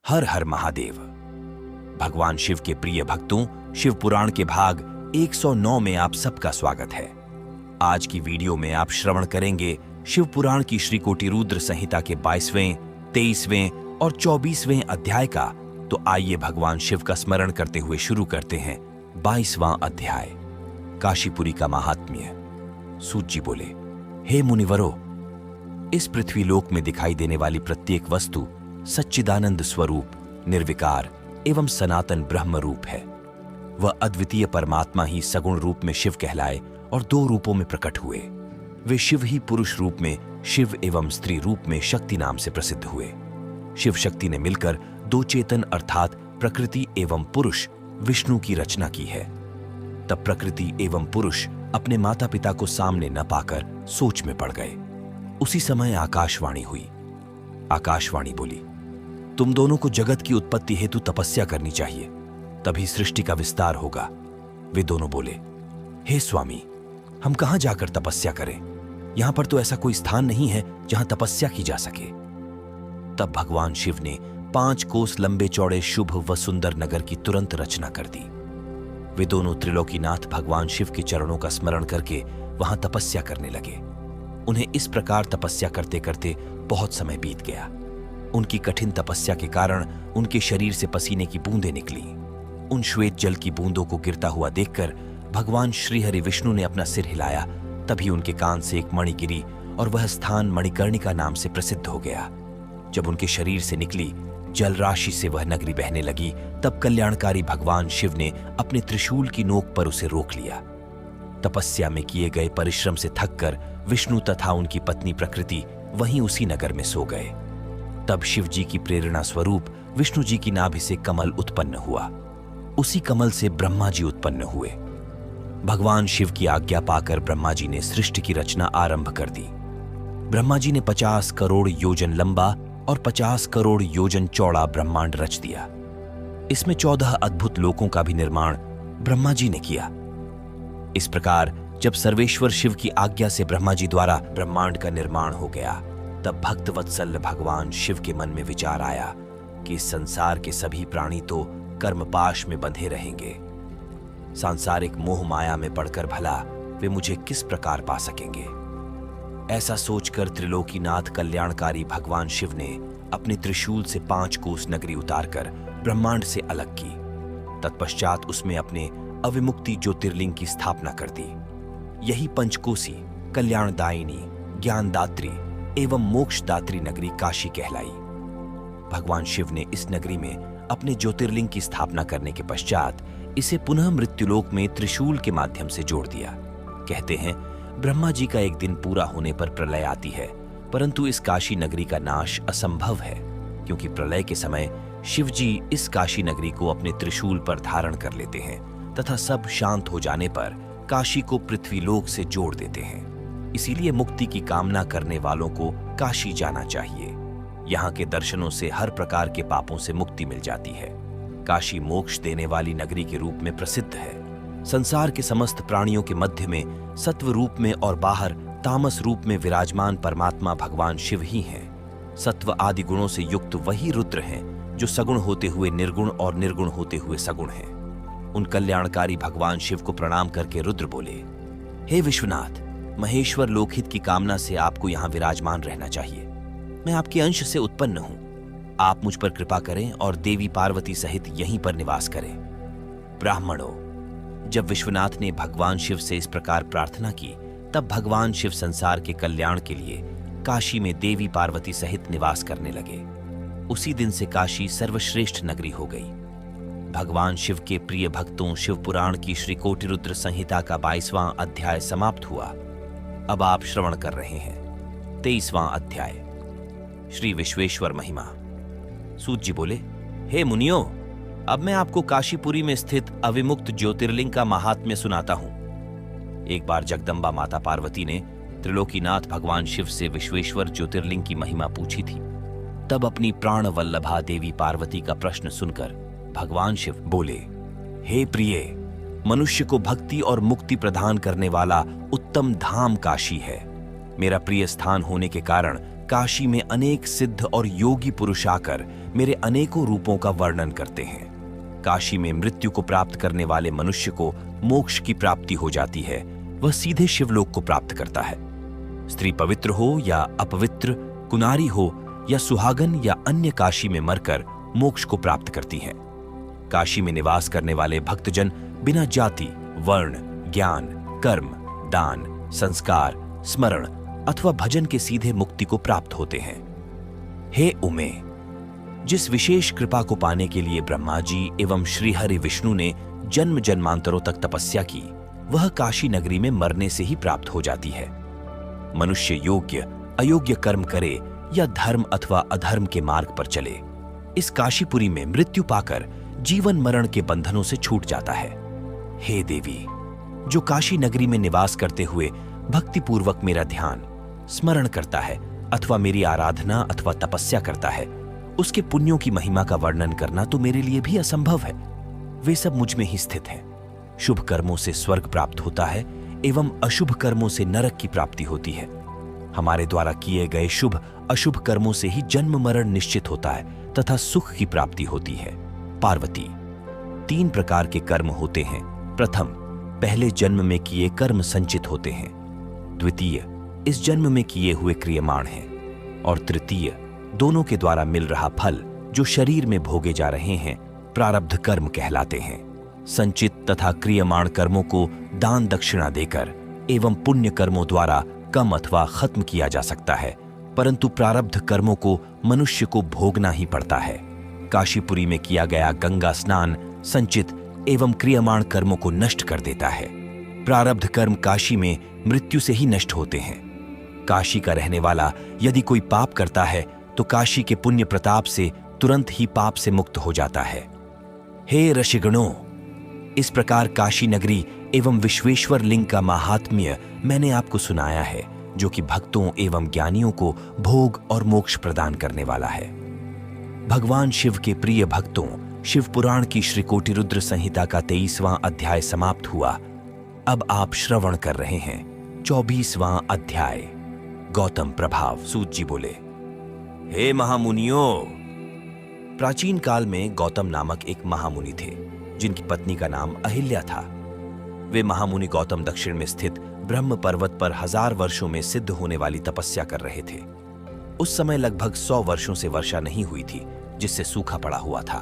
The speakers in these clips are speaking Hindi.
हर हर महादेव। भगवान शिव के प्रिय भक्तों, शिव पुराण के भाग 109 में आप सबका स्वागत है। आज की वीडियो में आप श्रवण करेंगे शिव पुराण की श्री कोटि रुद्र संहिता के 22वें, 23वें और 24वें अध्याय का। तो आइए भगवान शिव का स्मरण करते हुए शुरू करते हैं 22वां अध्याय, काशीपुरी का महात्म्य। सूत जी बोले, हे मुनिवरों, इस पृथ्वी लोक में दिखाई देने वाली प्रत्येक वस्तु सच्चिदानंद स्वरूप, निर्विकार एवं सनातन ब्रह्म रूप है। वह अद्वितीय परमात्मा ही सगुण रूप में शिव कहलाए और दो रूपों में प्रकट हुए। वे शिव ही पुरुष रूप में शिव एवं स्त्री रूप में शक्ति नाम से प्रसिद्ध हुए। शिव शक्ति ने मिलकर दो चेतन अर्थात प्रकृति एवं पुरुष विष्णु की रचना की है। तब प्रकृति एवं पुरुष अपने माता पिता को सामने न पाकर सोच में पड़ गए। उसी समय आकाशवाणी हुई। आकाशवाणी बोली, तुम दोनों को जगत की उत्पत्ति हेतु तपस्या करनी चाहिए, तभी सृष्टि का विस्तार होगा। वे दोनों बोले, हे स्वामी, हम कहां जाकर तपस्या करें? यहां पर तो ऐसा कोई स्थान नहीं है जहां तपस्या की जा सके। तब भगवान शिव ने 5 कोस लंबे चौड़े शुभ व सुंदर नगर की तुरंत रचना कर दी। वे दोनों त्रिलोकीनाथ भगवान शिव के चरणों का स्मरण करके वहां तपस्या करने लगे। उन्हें इस प्रकार तपस्या करते करते बहुत समय बीत गया। उनकी कठिन तपस्या के कारण उनके शरीर से पसीने की बूंदें निकली। उन श्वेत जल की बूंदों को गिरता हुआ देखकर भगवान श्रीहरि विष्णु ने अपना सिर हिलाया। तभी उनके कान से एक मणि गिरी और वह स्थान मणिकर्णिका नाम से प्रसिद्ध हो गया। जब उनके शरीर से निकली जल राशि से वह नगरी बहने लगी, तब कल्याणकारी भगवान शिव ने अपने त्रिशूल की नोक पर उसे रोक लिया। तपस्या में किए गए परिश्रम से थककर विष्णु तथा उनकी पत्नी प्रकृति वहीं उसी नगर में सो गए। तब शिव जी की प्रेरणा स्वरूप विष्णु जी की नाभि से कमल उत्पन्न हुआ। उसी कमल से ब्रह्मा जी उत्पन्न हुए। भगवान शिव की आज्ञा पाकर ब्रह्मा जी ने सृष्टि की रचना आरंभ कर दी। ब्रह्मा जी ने 50 करोड़ योजन लंबा और 50 करोड़ योजन चौड़ा ब्रह्मांड रच दिया। इसमें 14 अद्भुत लोकों का भी निर्माण ब्रह्मा जी ने किया। इस प्रकार जब सर्वेश्वर शिव की आज्ञा से ब्रह्मा जी द्वारा ब्रह्मांड का निर्माण हो गया, तब भक्त वत्सल भगवान शिव के मन में विचार आया कि इस संसार के सभी प्राणी तो कर्मपाश में बंधे रहेंगे। सांसारिक मोह माया में पड़कर भला वे मुझे किस प्रकार पा सकेंगे? ऐसा सोचकर त्रिलोकीनाथ कल्याणकारी भगवान शिव ने अपने त्रिशूल से 5 कोस नगरी उतारकर ब्रह्मांड से अलग की। तत्पश्चात उसमें अपने अविमुक्ति ज्योतिर्लिंग की स्थापना कर दी। यही पंचकोसी, कल्याणदायिनी, ज्ञानदात्री एवं मोक्षदात्री नगरी काशी कहलाई। भगवान शिव ने इस नगरी में अपने ज्योतिर्लिंग की स्थापना करने के पश्चात इसे पुनः मृत्युलोक में त्रिशूल के माध्यम से जोड़ दिया। कहते हैं, ब्रह्मा जी का एक दिन पूरा होने पर प्रलय आती है, परंतु इस काशी नगरी का नाश असंभव है, क्योंकि प्रलय के समय शिव जी इस काशी नगरी को अपने त्रिशूल पर धारण कर लेते हैं तथा सब शांत हो जाने पर काशी को पृथ्वीलोक से जोड़ देते हैं। इसीलिए मुक्ति की कामना करने वालों को काशी जाना चाहिए। यहाँ के दर्शनों से हर प्रकार के पापों से मुक्ति मिल जाती है। काशी मोक्ष देने वाली नगरी के रूप में प्रसिद्ध है। संसार के समस्त प्राणियों के मध्य में सत्व रूप में और बाहर तामस रूप में विराजमान परमात्मा भगवान शिव ही हैं। सत्व आदि गुणों से युक्त वही रुद्र हैं जो सगुण होते हुए निर्गुण और निर्गुण होते हुए सगुण हैं। उन कल्याणकारी भगवान शिव को प्रणाम करके रुद्र बोले, हे विश्वनाथ, महेश्वर लोकहित की कामना से आपको यहां विराजमान रहना चाहिए। मैं आपके अंश से उत्पन्न हूं। आप मुझ पर कृपा करें और देवी पार्वती सहित यहीं पर निवास करें। ब्राह्मणों, जब विश्वनाथ ने भगवान शिव से इस प्रकार प्रार्थना की, तब भगवान शिव संसार के कल्याण के लिए काशी में देवी पार्वती सहित निवास करने लगे। उसी दिन से काशी सर्वश्रेष्ठ नगरी हो गई। भगवान शिव के प्रिय भक्तों, शिव पुराण की श्री कोटि रुद्र संहिता का 22वां अध्याय समाप्त हुआ। अब आप श्रवण कर रहे हैं 23वां अध्याय, श्री विश्वेश्वर महिमा। सूत जी बोले, हे मुनियों, अब मैं आपको काशीपुरी में स्थित अविमुक्त ज्योतिर्लिंग का महात्म्य सुनाता हूं। एक बार जगदम्बा माता पार्वती ने त्रिलोकीनाथ भगवान शिव से विश्वेश्वर ज्योतिर्लिंग की महिमा पूछी थी। तब अपनी प्राण वल्लभा देवी पार्वती का प्रश्न सुनकर भगवान शिव बोले, हे प्रिय, मनुष्य को भक्ति और मुक्ति प्रदान करने वाला उत्तम धाम काशी है। मेरा प्रिय स्थान होने के कारण काशी में अनेक सिद्ध और योगी पुरुष आकर मेरे अनेकों रूपों का वर्णन करते हैं। काशी में मृत्यु को प्राप्त करने वाले मनुष्य को मोक्ष की प्राप्ति हो जाती है, वह सीधे शिवलोक को प्राप्त करता है। स्त्री पवित्र हो या अपवित्र, कुनारी हो या सुहागन या अन्य काशी में मरकर मोक्ष को प्राप्त करती हैं। काशी में निवास करने वाले भक्तजन बिना जाति, वर्ण, ज्ञान, कर्म, दान, संस्कार, स्मरण अथवा भजन के सीधे मुक्ति को प्राप्त होते हैं। हे उमे, जिस विशेष कृपा को पाने के लिए ब्रह्मा जी एवं श्रीहरि विष्णु ने जन्म जन्मांतरों तक तपस्या की, वह काशी नगरी में मरने से ही प्राप्त हो जाती है। मनुष्य योग्य अयोग्य कर्म करे या धर्म अथवा अधर्म के मार्ग पर चले, इस काशीपुरी में मृत्यु पाकर जीवन मरण के बंधनों से छूट जाता है। हे देवी, जो काशी नगरी में निवास करते हुए भक्तिपूर्वक मेरा ध्यान स्मरण करता है अथवा मेरी आराधना अथवा तपस्या करता है, उसके पुण्यों की महिमा का वर्णन करना तो मेरे लिए भी असंभव है। वे सब मुझ में ही स्थित हैं। शुभ कर्मों से स्वर्ग प्राप्त होता है एवं अशुभ कर्मों से नरक की प्राप्ति होती है। हमारे द्वारा किए गए शुभ अशुभ कर्मों से ही जन्म मरण निश्चित होता है तथा सुख की प्राप्ति होती है। पार्वती, 3 प्रकार के कर्म होते हैं। प्रथम, पहले जन्म में किए कर्म संचित होते हैं। द्वितीय, इस जन्म में किए हुए क्रियमाण हैं। और तृतीय, दोनों के द्वारा मिल रहा फल जो शरीर में भोगे जा रहे हैं, प्रारब्ध कर्म कहलाते हैं। संचित तथा क्रियमाण कर्मों को दान दक्षिणा देकर एवं पुण्य कर्मों द्वारा कम अथवा खत्म किया जा सकता है, परंतु प्रारब्ध कर्मों को मनुष्य को भोगना ही पड़ता है। काशीपुरी में किया गया गंगा स्नान संचित एवं क्रियमाण कर्मों को नष्ट कर देता है। प्रारब्ध कर्म काशी में मृत्यु से ही नष्ट होते हैं। काशी का रहने वाला यदि कोई पाप करता है तो काशी के पुण्य प्रताप से तुरंत ही पाप से मुक्त हो जाता है। हे ऋषिगणों, इस प्रकार काशी नगरी एवं विश्वेश्वर लिंग का महात्म्य मैंने आपको सुनाया है, जो कि भक्तों एवं ज्ञानियों को भोग और मोक्ष प्रदान करने वाला है। भगवान शिव के प्रिय भक्तों, शिव पुराण की श्री कोटि रुद्र संहिता का 23वां अध्याय समाप्त हुआ। अब आप श्रवण कर रहे हैं 24वां अध्याय। गौतम प्रभाव। सूत जी बोले, हे महामुनियों, प्राचीन काल में गौतम नामक एक महामुनि थे, जिनकी पत्नी का नाम अहिल्या था। वे महामुनि गौतम दक्षिण में स्थित ब्रह्म पर्वत पर 1000 वर्षों में सिद्ध होने वाली तपस्या कर रहे थे। उस समय लगभग 100 वर्षों से वर्षा नहीं हुई थी, जिससे सूखा पड़ा हुआ था।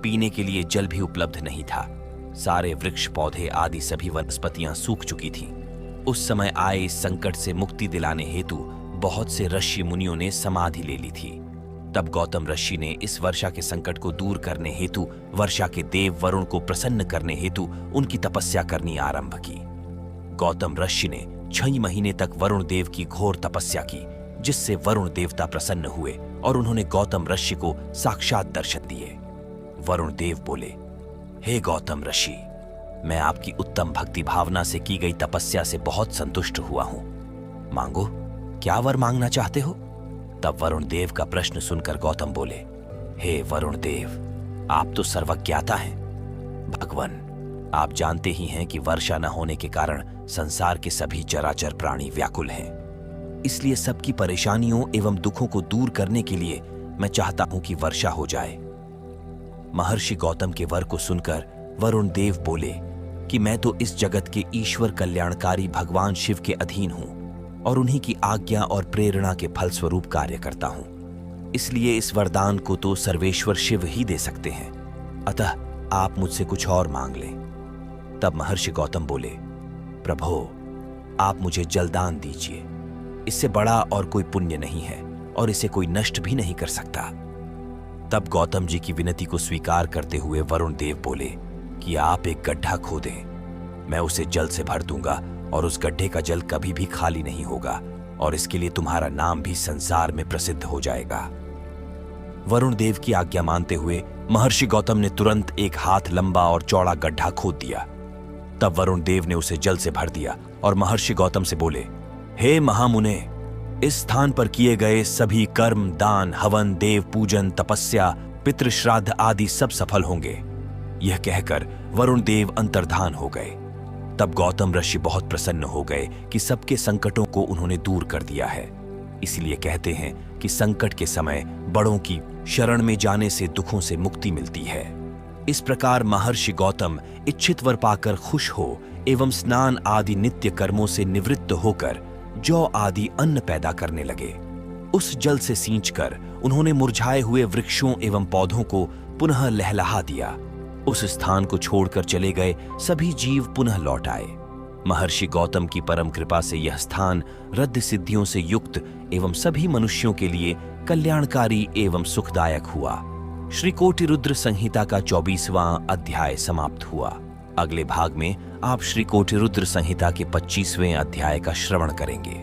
पीने के लिए जल भी उपलब्ध नहीं था। सारे वृक्ष पौधे आदि सभी वनस्पतियां सूख चुकी थीं। उस समय आए इस संकट से मुक्ति दिलाने हेतु बहुत से ऋषि मुनियों ने समाधि ले ली थी। तब गौतम ऋषि ने इस वर्षा के संकट को दूर करने हेतु वर्षा के देव वरुण को प्रसन्न करने हेतु उनकी तपस्या करनी आरंभ की। गौतम ऋषि ने 6 महीने तक वरुण देव की घोर तपस्या की, जिससे वरुण देवता प्रसन्न हुए और उन्होंने गौतम ऋषि को साक्षात दर्शन दिए। वरुण देव बोले, हे गौतम ऋषि, मैं आपकी उत्तम भक्ति भावना से की गई तपस्या से बहुत संतुष्ट हुआ हूं। मांगो, क्या वर मांगना चाहते हो? तब वरुण देव का प्रश्न सुनकर गौतम बोले, हे वरुण देव, आप तो सर्वज्ञाता हैं। भगवान, आप जानते ही हैं कि वर्षा न होने के कारण संसार के सभी चराचर प्राणी व्याकुल हैं। इसलिए सबकी परेशानियों एवं दुखों को दूर करने के लिए मैं चाहता हूं कि वर्षा हो जाए। महर्षि गौतम के वर को सुनकर वरुण देव बोले कि मैं तो इस जगत के ईश्वर कल्याणकारी भगवान शिव के अधीन हूं और उन्हीं की आज्ञा और प्रेरणा के फलस्वरूप कार्य करता हूं। इसलिए इस वरदान को तो सर्वेश्वर शिव ही दे सकते हैं, अतः आप मुझसे कुछ और मांग लें। तब महर्षि गौतम बोले, प्रभो, आप मुझे जलदान दीजिए। इससे बड़ा और कोई पुण्य नहीं है और इसे कोई नष्ट भी नहीं कर सकता। तब गौतम जी की विनती को स्वीकार करते हुए वरुण देव बोले कि आप एक गड्ढा खोदें, मैं उसे जल से भर दूंगा और उस गड्ढे का जल कभी भी खाली नहीं होगा और इसके लिए तुम्हारा नाम भी संसार में प्रसिद्ध हो जाएगा। वरुण देव की आज्ञा मानते हुए महर्षि गौतम ने तुरंत एक हाथ लंबा और चौड़ा गड्ढा खोद दिया। तब वरुण देव ने उसे जल से भर दिया और महर्षि गौतम से बोले, हे महामुने, इस स्थान पर किए गए सभी कर्म, दान, हवन, देव पूजन, तपस्या, पितृ श्राद्ध आदि सब सफल होंगे। यह कहकर वरुण देव अंतर्धान हो गए। तब गौतम ऋषि बहुत प्रसन्न हो गए कि सबके संकटों को उन्होंने दूर कर दिया है। इसलिए कहते हैं कि संकट के समय बड़ों की शरण में जाने से दुखों से मुक्ति मिलती है। इस प्रकार महर्षि गौतम इच्छित वर पाकर खुश हो एवं स्नान आदि नित्य कर्मों से निवृत्त होकर जौ आदि अन्न पैदा करने लगे। उस जल से सींचकर उन्होंने मुरझाए हुए वृक्षों एवं पौधों को पुनः लहलहा दिया। उस स्थान को छोड़कर चले गए सभी जीव पुनः लौट आए। महर्षि गौतम की परम कृपा से यह स्थान रद्द सिद्धियों से युक्त एवं सभी मनुष्यों के लिए कल्याणकारी एवं सुखदायक हुआ। श्री कोटि रुद्र संहिता का 24वां अध्याय समाप्त हुआ। अगले भाग में आप श्री कोटि रुद्र संहिता के 25वें अध्याय का श्रवण करेंगे।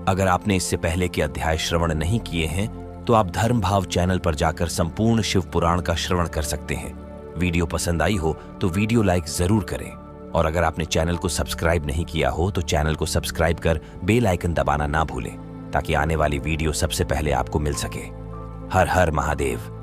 अगर आपने इससे पहले के अध्याय श्रवण नहीं किए हैं तो आप धर्म भाव चैनल पर जाकर संपूर्ण शिव पुराण का श्रवण कर सकते हैं। वीडियो पसंद आई हो तो वीडियो लाइक जरूर करें, और अगर आपने चैनल को सब्सक्राइब नहीं किया हो तो चैनल को सब्सक्राइब कर बेल आइकन दबाना ना भूलें, ताकि आने वाली वीडियो सबसे पहले आपको मिल सके। हर हर महादेव।